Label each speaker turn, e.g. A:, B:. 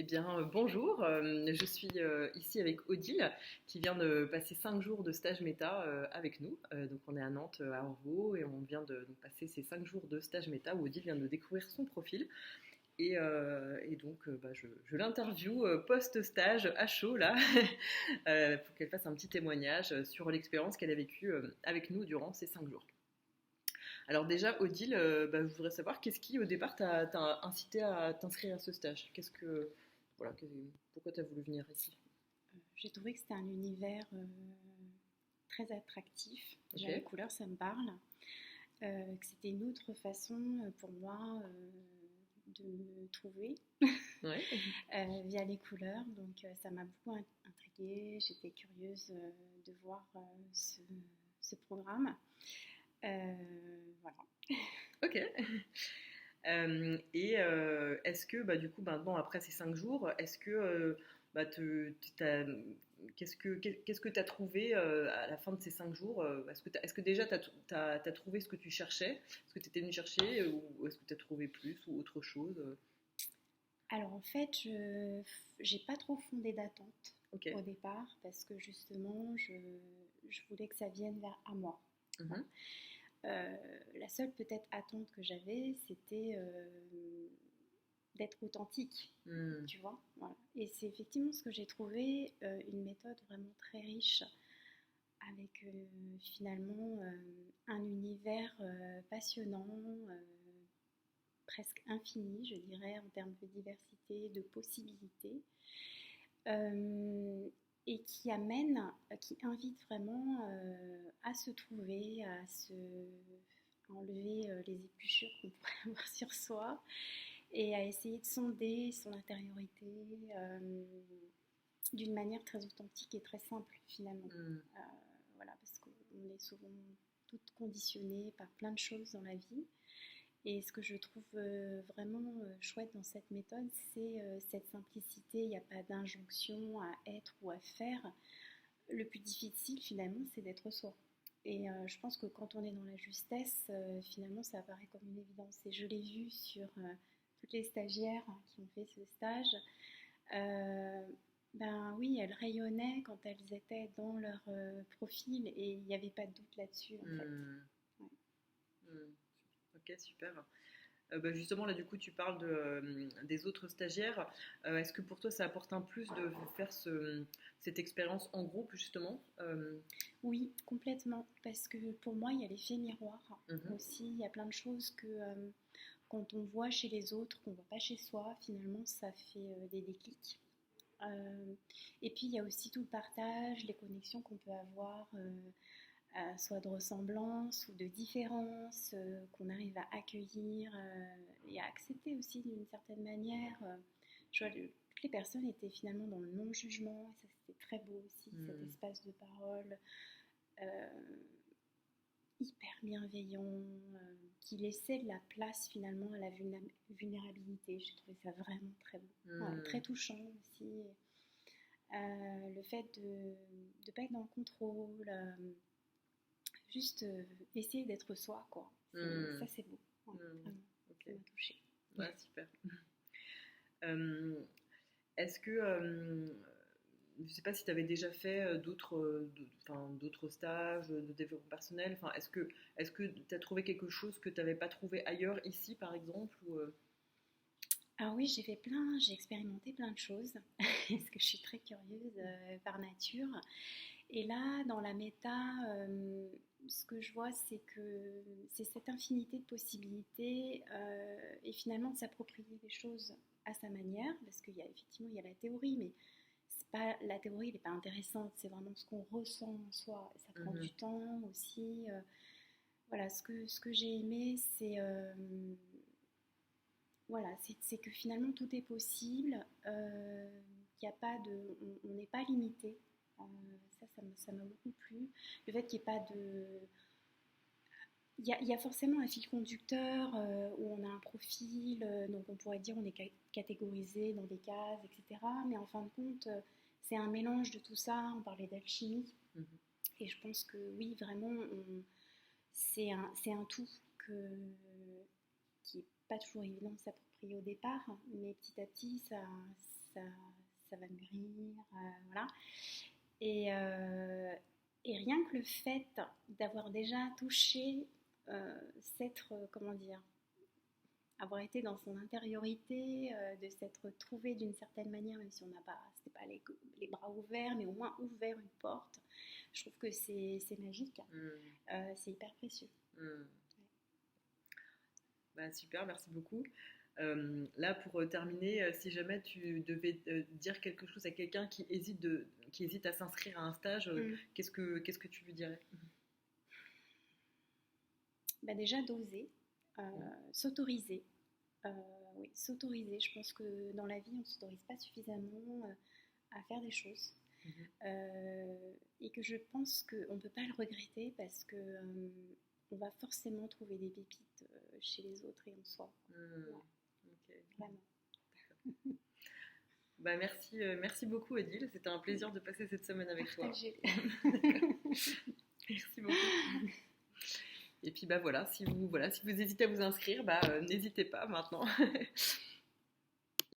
A: Eh bien, bonjour, je suis ici avec Odile qui vient de passer 5 jours de stage méta avec nous. Donc on est à Nantes, à Orvaux, et on vient de passer ces 5 jours de stage méta où Odile vient de découvrir son profil. Et donc je l'interview post-stage à chaud là, pour qu'elle fasse un petit témoignage sur l'expérience qu'elle a vécue avec nous durant ces 5 jours. Alors déjà, Odile, je voudrais savoir qu'est-ce qui au départ t'a incité à t'inscrire à ce stage. Voilà, pourquoi t'as voulu venir ici?
B: J'ai trouvé que c'était un univers très attractif. Déjà, les
A: Ok.
B: couleurs, ça me parle. Que c'était une autre façon pour moi de me trouver
A: Ouais.
B: via les couleurs. Donc, ça m'a beaucoup intriguée. J'étais curieuse de voir ce programme. Voilà.
A: Ok. Est-ce que du coup maintenant après ces 5 jours, est-ce que qu'est-ce que tu as trouvé à la fin de ces 5 jours? Est-ce que déjà t'as trouvé ce que tu cherchais? Est-ce que tu étais venu chercher ou est-ce que tu as trouvé plus ou autre chose?
B: Alors, en fait, je j'ai pas trop fondé d'attente
A: Ok.
B: au départ parce que justement, je voulais que ça vienne à moi. Voilà.
A: Mhm.
B: La seule peut-être attente que j'avais, c'était d'être authentique,
A: Hmm.
B: tu vois. Voilà. Et c'est effectivement ce que j'ai trouvé, une méthode vraiment très riche, avec finalement un univers passionnant, presque infini, je dirais, en termes de diversité, de possibilités. Euh, et qui amène, qui invite vraiment à se trouver, à enlever les épluchures qu'on pourrait avoir sur soi et à essayer de sonder son intériorité d'une manière très authentique et très simple finalement.
A: Hmm.
B: Euh, voilà, parce qu'on est souvent toutes conditionnées par plein de choses dans la vie. Et ce que je trouve vraiment chouette dans cette méthode, c'est cette simplicité. Il n'y a pas d'injonction à être ou à faire. Le plus difficile finalement, c'est d'être soi. Et je pense que quand on est dans la justesse, finalement, ça apparaît comme une évidence. Et je l'ai vu sur toutes les stagiaires qui ont fait ce stage. Euh, ben oui, elles rayonnaient quand elles étaient dans leur profil et il n'y avait pas de doute là-dessus en fait.
A: Hmm.
B: Ouais.
A: Hmm. Ok, super. Justement, là, du coup, tu parles des autres stagiaires. Est-ce que pour toi, ça apporte un plus de faire cette expérience en groupe, justement?
B: Oui, complètement. Parce que pour moi, il y a l'effet miroir
A: Mhm.
B: aussi. Il y a plein de choses que quand on voit chez les autres, qu'on ne voit pas chez soi, finalement, ça fait des déclics. Euh, et puis, il y a aussi tout le partage, les connexions qu'on peut avoir, soit de ressemblance ou de différence, qu'on arrive à accueillir et à accepter aussi d'une certaine manière. Je vois, toutes les personnes étaient finalement dans le non-jugement, et ça c'était très beau aussi, cet
A: Hmm.
B: espace de parole euh, hyper bienveillant, qui laissait de la place finalement à la vulnérabilité. J'ai trouvé ça vraiment très beau. Voilà,
A: Hmm.
B: très touchant aussi. Le fait de ne pas être dans le contrôle, juste essayer d'être soi, quoi.
A: Hmm.
B: Ça, c'est beau. Ouais,
A: Hmm.
B: vraiment,
A: Ok.
B: ça m'a touchée.
A: Ouais, super. Euh, Est-ce que, je ne sais pas si tu avais déjà fait d'autres stages de développement personnel. Enfin, est-ce que tu as trouvé quelque chose que tu n'avais pas trouvé ailleurs, ici, par exemple
B: Alors oui, j'ai expérimenté plein de choses, parce que je suis très curieuse par nature. Et là, dans la méta, ce que je vois, c'est que c'est cette infinité de possibilités et finalement de s'approprier les choses à sa manière, parce qu'il y a effectivement il y a la théorie, mais c'est pas la théorie n'est pas intéressante, c'est vraiment ce qu'on ressent en soi. Ça prend
A: Mhm.
B: du temps aussi. Voilà, ce que j'ai aimé, c'est voilà, c'est que finalement tout est possible, qu'il y a pas de, on n'est pas limité. Euh, ça m'a beaucoup plu. Le fait qu'il n'y ait pas de, il y a forcément un fil conducteur où on a un profil, donc on pourrait dire on est catégorisé dans des cases, etc. Mais en fin de compte, c'est un mélange de tout ça. On parlait d'alchimie,
A: Mhm.
B: et je pense que oui, vraiment, c'est un tout qui est pas toujours évident de s'approprier au départ, mais petit à petit, ça va mûrir, voilà. Et, et rien que le fait d'avoir déjà touché, s'être, comment dire, avoir été dans son intériorité, de s'être trouvé d'une certaine manière, même si on n'a pas, c'était pas les bras ouverts, mais au moins ouvert une porte, je trouve que c'est magique, c'est hyper précieux.
A: Mm. Bah, super, merci beaucoup. Là, pour terminer, si jamais tu devais dire quelque chose à quelqu'un qui hésite à s'inscrire à un stage, qu'est-ce que tu lui dirais?
B: Bah déjà d'oser, euh, s'autoriser. Euh, oui, s'autoriser. Je pense que dans la vie, on ne s'autorise pas suffisamment à faire des choses.
A: Mhm.
B: Et que je pense qu'on ne peut pas le regretter parce que on va forcément trouver des pépites chez les autres et en soi. Ouais,
A: Ok.
B: vraiment.
A: Bah, merci beaucoup, Odile. C'était un plaisir de passer cette semaine avec toi.
B: Partagez.
A: Merci beaucoup. Et puis bah voilà, si vous hésitez à vous inscrire, bah n'hésitez pas maintenant.